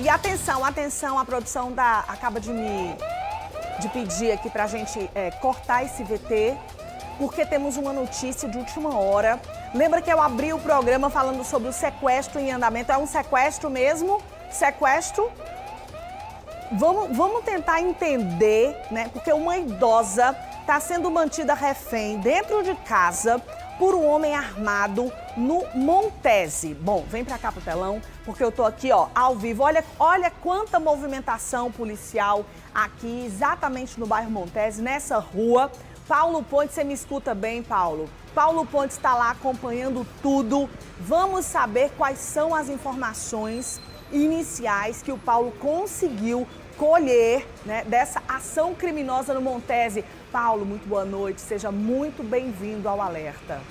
E atenção, a produção acaba de pedir aqui pra gente cortar esse VT, porque temos uma notícia de última hora. Lembra que eu abri o programa falando sobre o sequestro em andamento? É um sequestro mesmo? Sequestro? Vamos tentar entender, né? Porque uma idosa está sendo mantida refém dentro de casa por um homem armado no Montese. Bom, vem pra cá pro telão, porque eu tô aqui, ó, ao vivo. Olha quanta movimentação policial aqui, exatamente no bairro Montese, nessa rua. Paulo Pontes, você me escuta bem, Paulo? Paulo Pontes está lá acompanhando tudo. Vamos saber quais são as informações iniciais que o Paulo conseguiu colher, né, dessa ação criminosa no Montese. Paulo, muito boa noite, seja muito bem-vindo ao Alerta.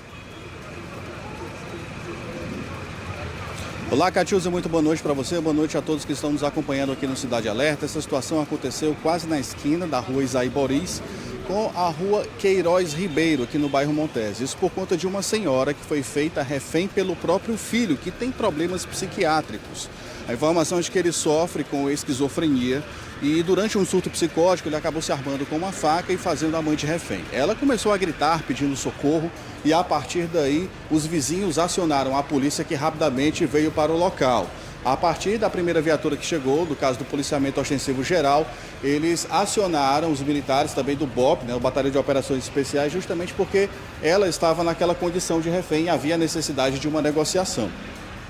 Olá, Catiúza, muito boa noite para você, boa noite a todos que estão nos acompanhando aqui no Cidade Alerta. Essa situação aconteceu quase na esquina da rua Isaí Boris com a rua Queiroz Ribeiro, aqui no bairro Montese. Isso por conta de uma senhora que foi feita refém pelo próprio filho, que tem problemas psiquiátricos. A informação é de que ele sofre com esquizofrenia e durante um surto psicótico ele acabou se armando com uma faca e fazendo a mãe de refém. Ela começou a gritar pedindo socorro e a partir daí os vizinhos acionaram a polícia, que rapidamente veio para o local. A partir da primeira viatura que chegou, do caso do policiamento ostensivo geral, eles acionaram os militares também do BOP, né, o Batalhão de Operações Especiais, justamente porque ela estava naquela condição de refém e havia necessidade de uma negociação.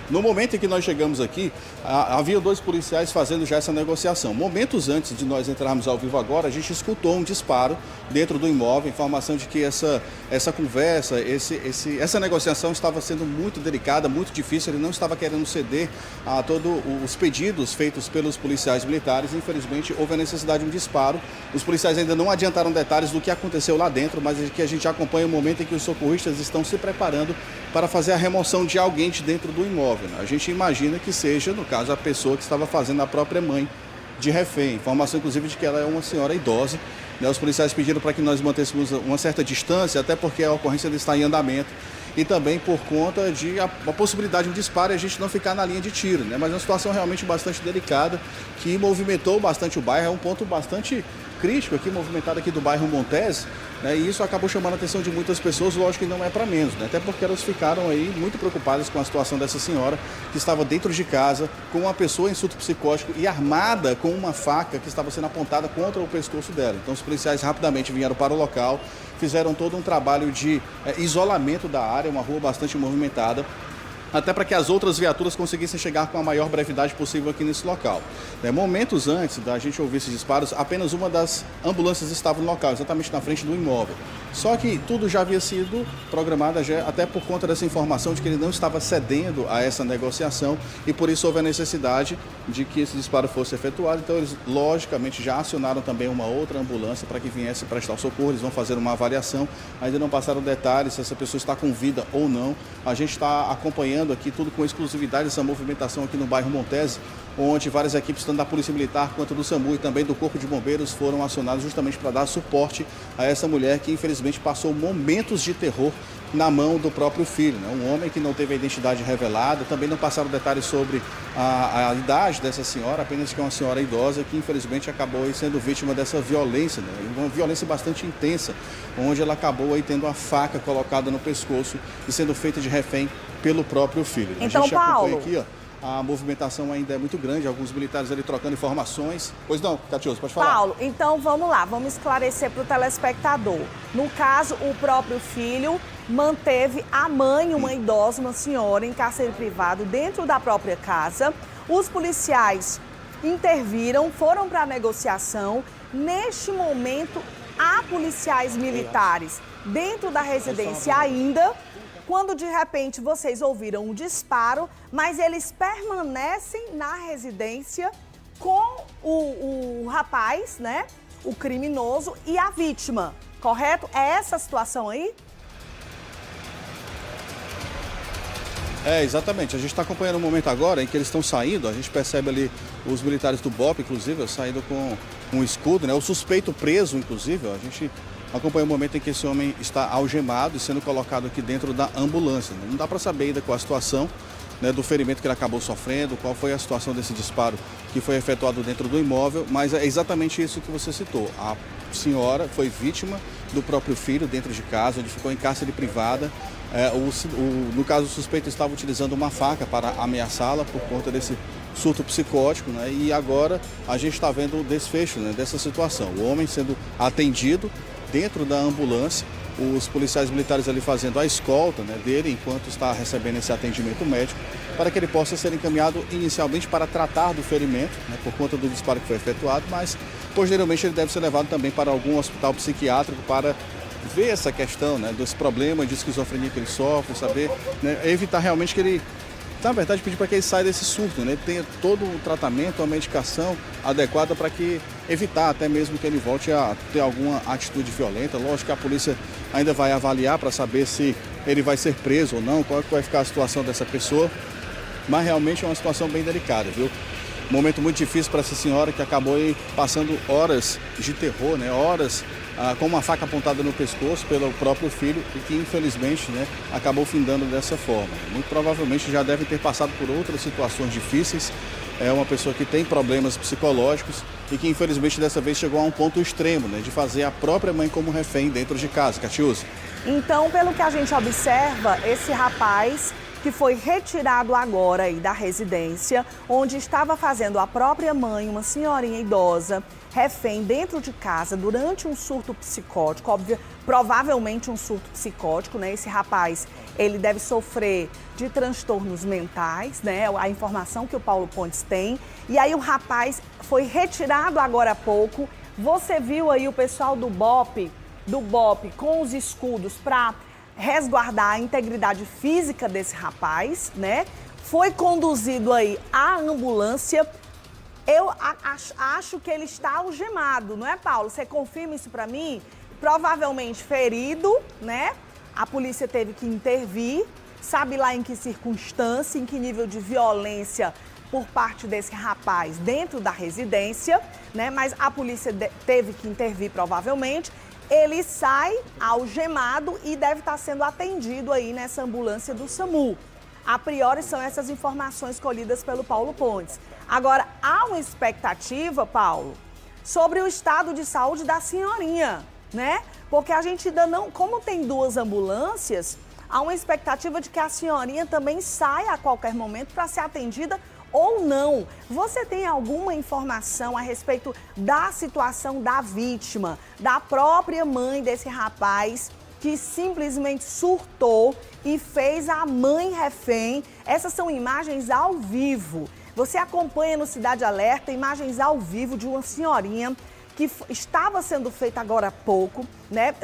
No momento em que nós chegamos aqui, havia 2 policiais fazendo já essa negociação. Momentos antes de nós entrarmos ao vivo agora, a gente escutou um disparo dentro do imóvel, informação de que essa conversa, essa negociação estava sendo muito delicada, muito difícil, ele não estava querendo ceder a todos os pedidos feitos pelos policiais militares. Infelizmente, houve a necessidade de um disparo. Os policiais ainda não adiantaram detalhes do que aconteceu lá dentro, mas é que a gente acompanha o momento em que os socorristas estão se preparando para fazer a remoção de alguém de dentro do imóvel. A gente imagina que seja, no caso, a pessoa que estava fazendo a própria mãe de refém. Informação, inclusive, de que ela é uma senhora idosa. Os policiais pediram para que nós mantêssemos uma certa distância, até porque a ocorrência está em andamento. E também por conta de a possibilidade de um disparo e a gente não ficar na linha de tiro, né? Mas é uma situação realmente bastante delicada, que movimentou bastante o bairro. É um ponto bastante crítico aqui, movimentado aqui do bairro Montese, né? E isso acabou chamando a atenção de muitas pessoas, lógico que não é para menos, né? Até porque elas ficaram aí muito preocupadas com a situação dessa senhora, que estava dentro de casa, com uma pessoa em surto psicótico e armada com uma faca que estava sendo apontada contra o pescoço dela. Então os policiais rapidamente vieram para o local, fizeram todo um trabalho de isolamento da área, uma rua bastante movimentada, até para que as outras viaturas conseguissem chegar com a maior brevidade possível aqui nesse local. Momentos antes da gente ouvir esses disparos, apenas uma das ambulâncias estava no local, exatamente na frente do imóvel. Só que tudo já havia sido programado, até por conta dessa informação de que ele não estava cedendo a essa negociação e por isso houve a necessidade de que esse disparo fosse efetuado. Então eles, logicamente, já acionaram também uma outra ambulância para que viesse prestar o socorro. Eles vão fazer uma avaliação, ainda não passaram detalhes se essa pessoa está com vida ou não. A gente está acompanhando aqui tudo com exclusividade, essa movimentação aqui no bairro Montese, onde várias equipes, tanto da Polícia Militar quanto do SAMU e também do Corpo de Bombeiros, foram acionadas justamente para dar suporte a essa mulher que infelizmente passou momentos de terror na mão do próprio filho, né? Um homem que não teve a identidade revelada. Também não passaram detalhes sobre a idade dessa senhora, apenas que é uma senhora idosa que infelizmente acabou aí sendo vítima dessa violência, né? Uma violência bastante intensa, onde ela acabou aí tendo a faca colocada no pescoço e sendo feita de refém pelo próprio filho. Então, a gente Paulo, acompanha aqui, ó. A movimentação ainda é muito grande, alguns militares ali trocando informações. Pois não, Catiúza, pode falar. Paulo, então vamos lá, vamos esclarecer para o telespectador. No caso, o próprio filho manteve a mãe, uma idosa, uma senhora, em cárcere privado dentro da própria casa. Os policiais interviram, foram para a negociação. Neste momento, há policiais militares dentro da residência ainda, quando de repente vocês ouviram um disparo, mas eles permanecem na residência com o rapaz, né? O criminoso e a vítima, correto? É essa a situação aí? Exatamente. A gente está acompanhando o momento agora em que eles estão saindo. A gente percebe ali os militares do BOP, inclusive, saindo com um escudo, né? O suspeito preso, inclusive, a gente acompanha o momento em que esse homem está algemado e sendo colocado aqui dentro da ambulância. Não dá para saber ainda qual a situação, né, do ferimento que ele acabou sofrendo, qual foi a situação desse disparo que foi efetuado dentro do imóvel, mas é exatamente isso que você citou. A senhora foi vítima do próprio filho dentro de casa, onde ficou em cárcere privada. No caso, o suspeito estava utilizando uma faca para ameaçá-la por conta desse surto psicótico, né? E agora a gente está vendo o desfecho, né, dessa situação. O homem sendo atendido dentro da ambulância, os policiais militares ali fazendo a escolta, né, dele enquanto está recebendo esse atendimento médico, para que ele possa ser encaminhado inicialmente para tratar do ferimento, né, por conta do disparo que foi efetuado, mas posteriormente ele deve ser levado também para algum hospital psiquiátrico para ver essa questão, né, desse problema de esquizofrenia que ele sofre, saber, né, evitar realmente que ele, na verdade, pedir para que ele saia desse surto, né, tenha todo o tratamento, a medicação adequada para que evitar até mesmo que ele volte a ter alguma atitude violenta. Lógico que a polícia ainda vai avaliar para saber se ele vai ser preso ou não, qual vai ficar a situação dessa pessoa, mas realmente é uma situação bem delicada, viu? Um momento muito difícil para essa senhora que acabou aí passando horas de terror, né? Horas com uma faca apontada no pescoço pelo próprio filho e que infelizmente, né, acabou findando dessa forma. Muito provavelmente já deve ter passado por outras situações difíceis. É uma pessoa que tem problemas psicológicos e que infelizmente dessa vez chegou a um ponto extremo, né, de fazer a própria mãe como refém dentro de casa. Catiúza. Então, pelo que a gente observa, esse rapaz que foi retirado agora aí da residência, onde estava fazendo a própria mãe, uma senhorinha idosa, refém dentro de casa durante um surto psicótico, provavelmente um surto psicótico, né? Esse rapaz, ele deve sofrer de transtornos mentais, né? A informação que o Paulo Pontes tem. E aí o rapaz foi retirado agora há pouco. Você viu aí o pessoal do BOPE com os escudos para resguardar a integridade física desse rapaz, né? Foi conduzido aí à ambulância. Eu acho que ele está algemado, não é, Paulo? Você confirma isso para mim? Provavelmente ferido, né? A polícia teve que intervir, sabe lá em que circunstância, em que nível de violência por parte desse rapaz dentro da residência, né? Mas a polícia teve que intervir provavelmente. Ele sai algemado e deve estar sendo atendido aí nessa ambulância do SAMU. A priori são essas informações colhidas pelo Paulo Pontes. Agora, há uma expectativa, Paulo, sobre o estado de saúde da senhorinha, né? Porque a gente ainda não, como tem duas ambulâncias, há uma expectativa de que a senhorinha também saia a qualquer momento para ser atendida ou não. Você tem alguma informação a respeito da situação da vítima, da própria mãe desse rapaz que simplesmente surtou e fez a mãe refém? Essas são imagens ao vivo. Você acompanha no Cidade Alerta imagens ao vivo de uma senhorinha que estava sendo feita agora há pouco, né?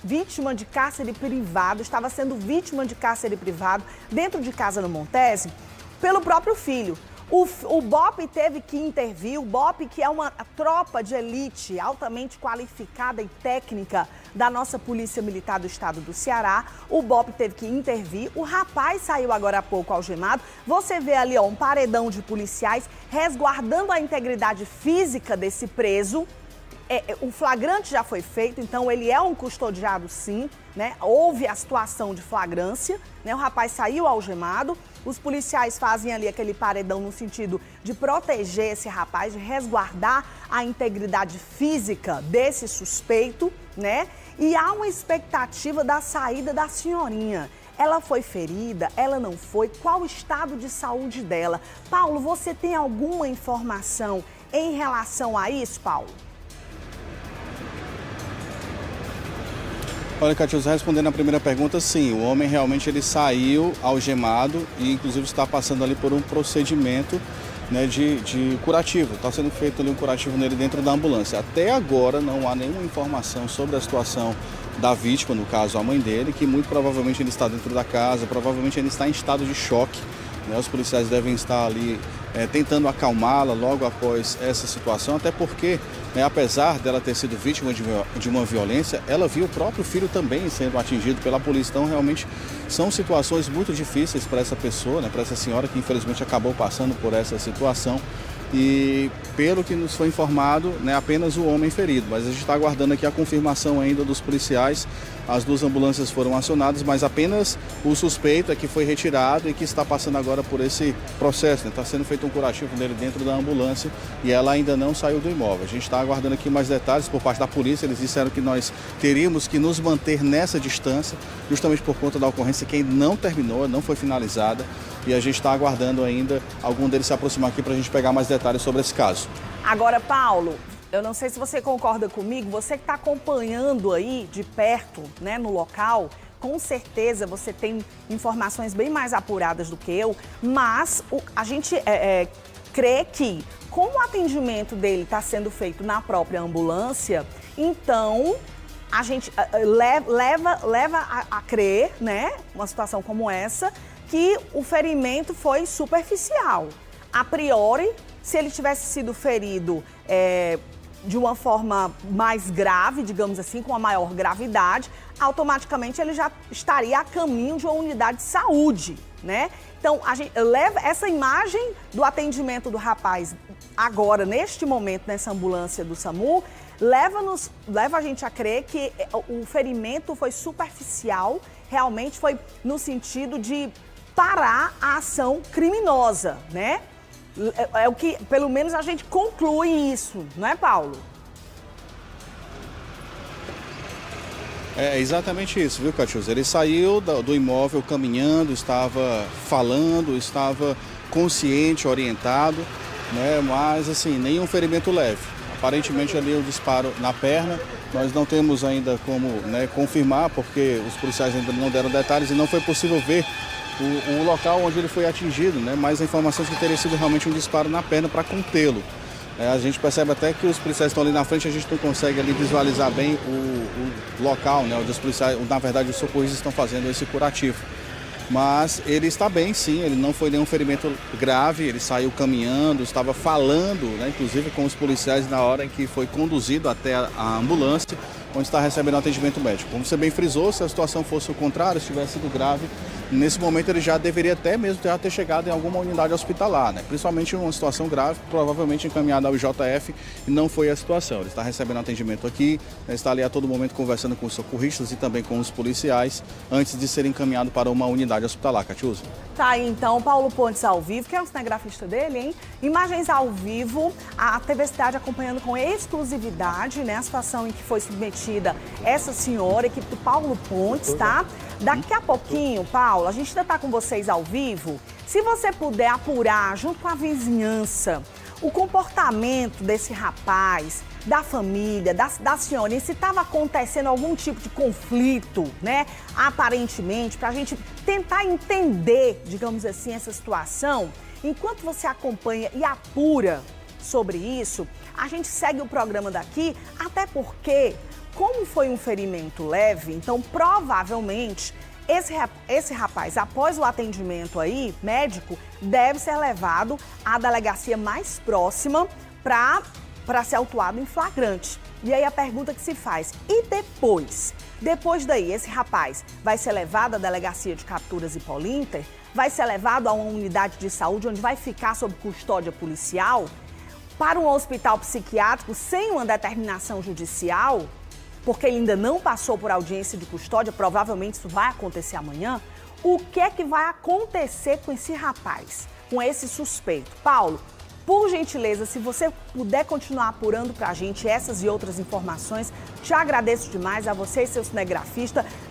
Vítima de cárcere privado, estava sendo vítima de cárcere privado dentro de casa no Montese, pelo próprio filho. O BOPE teve que intervir, o BOPE, que é uma tropa de elite altamente qualificada e técnica da nossa Polícia Militar do Estado do Ceará, o BOPE teve que intervir, o rapaz saiu agora há pouco algemado. Você vê ali, ó, um paredão de policiais resguardando a integridade física desse preso. O flagrante já foi feito, então ele é um custodiado sim, né? Houve a situação de flagrância, né? O rapaz saiu algemado, os policiais fazem ali aquele paredão no sentido de proteger esse rapaz, de resguardar a integridade física desse suspeito, né? E há uma expectativa da saída da senhorinha. Ela foi ferida? Ela não foi? Qual o estado de saúde dela? Paulo, você tem alguma informação em relação a isso, Paulo? Olha, Catiúza, respondendo a primeira pergunta, sim, o homem realmente ele saiu algemado e inclusive está passando ali por um procedimento, né, de curativo. Está sendo feito ali um curativo nele dentro da ambulância. Até agora não há nenhuma informação sobre a situação da vítima, no caso a mãe dele, que muito provavelmente ele está dentro da casa, provavelmente ele está em estado de choque, né? Os policiais devem estar ali tentando acalmá-la logo após essa situação, até porque, né, apesar dela ter sido vítima de uma violência, ela viu o próprio filho também sendo atingido pela polícia. Então, realmente, são situações muito difíceis para essa pessoa, né, para essa senhora que infelizmente acabou passando por essa situação. E, pelo que nos foi informado, né, apenas o homem ferido. Mas a gente está aguardando aqui a confirmação ainda dos policiais as 2 ambulâncias foram acionadas, mas apenas o suspeito é que foi retirado e que está passando agora por esse processo, né? Está sendo feito um curativo nele dentro da ambulância e ela ainda não saiu do imóvel. A gente está aguardando aqui mais detalhes por parte da polícia. Eles disseram que nós teríamos que nos manter nessa distância, justamente por conta da ocorrência que ainda não terminou, não foi finalizada, e a gente está aguardando ainda algum deles se aproximar aqui para a gente pegar mais detalhes sobre esse caso. Agora, Paulo, eu não sei se você concorda comigo, você que está acompanhando aí de perto, né, no local, com certeza você tem informações bem mais apuradas do que eu, mas a gente crê que, como o atendimento dele está sendo feito na própria ambulância, então a gente leva a crer, né, uma situação como essa, que o ferimento foi superficial. A priori, se ele tivesse sido ferido de uma forma mais grave, digamos assim, com uma maior gravidade, automaticamente ele já estaria a caminho de uma unidade de saúde, né? Então, a gente leva essa imagem do atendimento do rapaz agora, neste momento, nessa ambulância do SAMU, leva a gente a crer que o ferimento foi superficial, realmente foi no sentido de parar a ação criminosa, né? É o que, pelo menos, a gente conclui isso, não é, Paulo? É exatamente isso, viu, Catiúza? Ele saiu do imóvel caminhando, estava falando, estava consciente, orientado, né? Mas, assim, nenhum ferimento leve. Aparentemente, ali o disparo na perna, nós não temos ainda como, né, confirmar, porque os policiais ainda não deram detalhes e não foi possível ver o local onde ele foi atingido, né? Mas a informação é que teria sido realmente um disparo na perna para contê-lo. A gente percebe até que os policiais estão ali na frente, a gente não consegue ali visualizar bem o local, né, onde os policiais, na verdade, os socorristas estão fazendo esse curativo. Mas ele está bem, sim, ele não foi nenhum ferimento grave, ele saiu caminhando, estava falando, né, inclusive com os policiais na hora em que foi conduzido até a ambulância, onde está recebendo atendimento médico. Como você bem frisou, se a situação fosse o contrário, se tivesse sido grave, nesse momento ele já deveria até mesmo ter chegado em alguma unidade hospitalar, né? Principalmente em uma situação grave, provavelmente encaminhado ao IJF, e não foi a situação. Ele está recebendo atendimento aqui, está ali a todo momento conversando com os socorristas e também com os policiais, antes de ser encaminhado para uma unidade hospitalar, Catiúza. Tá aí então, Paulo Pontes ao vivo, que é o cinegrafista dele, hein? Imagens ao vivo, a TV Cidade acompanhando com exclusividade, né, a situação em que foi submetida essa senhora, equipe do Paulo Pontes, tá? Daqui a pouquinho, Paulo, a gente ainda tá com vocês ao vivo. Se você puder apurar, junto com a vizinhança, o comportamento desse rapaz, da família, da senhorinha, se estava acontecendo algum tipo de conflito, né? Aparentemente, para a gente tentar entender, digamos assim, essa situação, enquanto você acompanha e apura sobre isso, a gente segue o programa daqui, até porque, como foi um ferimento leve, então provavelmente esse rapaz, após o atendimento aí, médico, deve ser levado à delegacia mais próxima para ser autuado em flagrante. E aí a pergunta que se faz, e depois? Depois daí, esse rapaz vai ser levado à delegacia de capturas e Polinter? Vai ser levado a uma unidade de saúde onde vai ficar sob custódia policial? Para um hospital psiquiátrico sem uma determinação judicial? Porque ele ainda não passou por audiência de custódia, provavelmente isso vai acontecer amanhã. O que é que vai acontecer com esse rapaz, com esse suspeito? Paulo, por gentileza, se você puder continuar apurando pra gente essas e outras informações, te agradeço demais, a você e seu cinegrafista.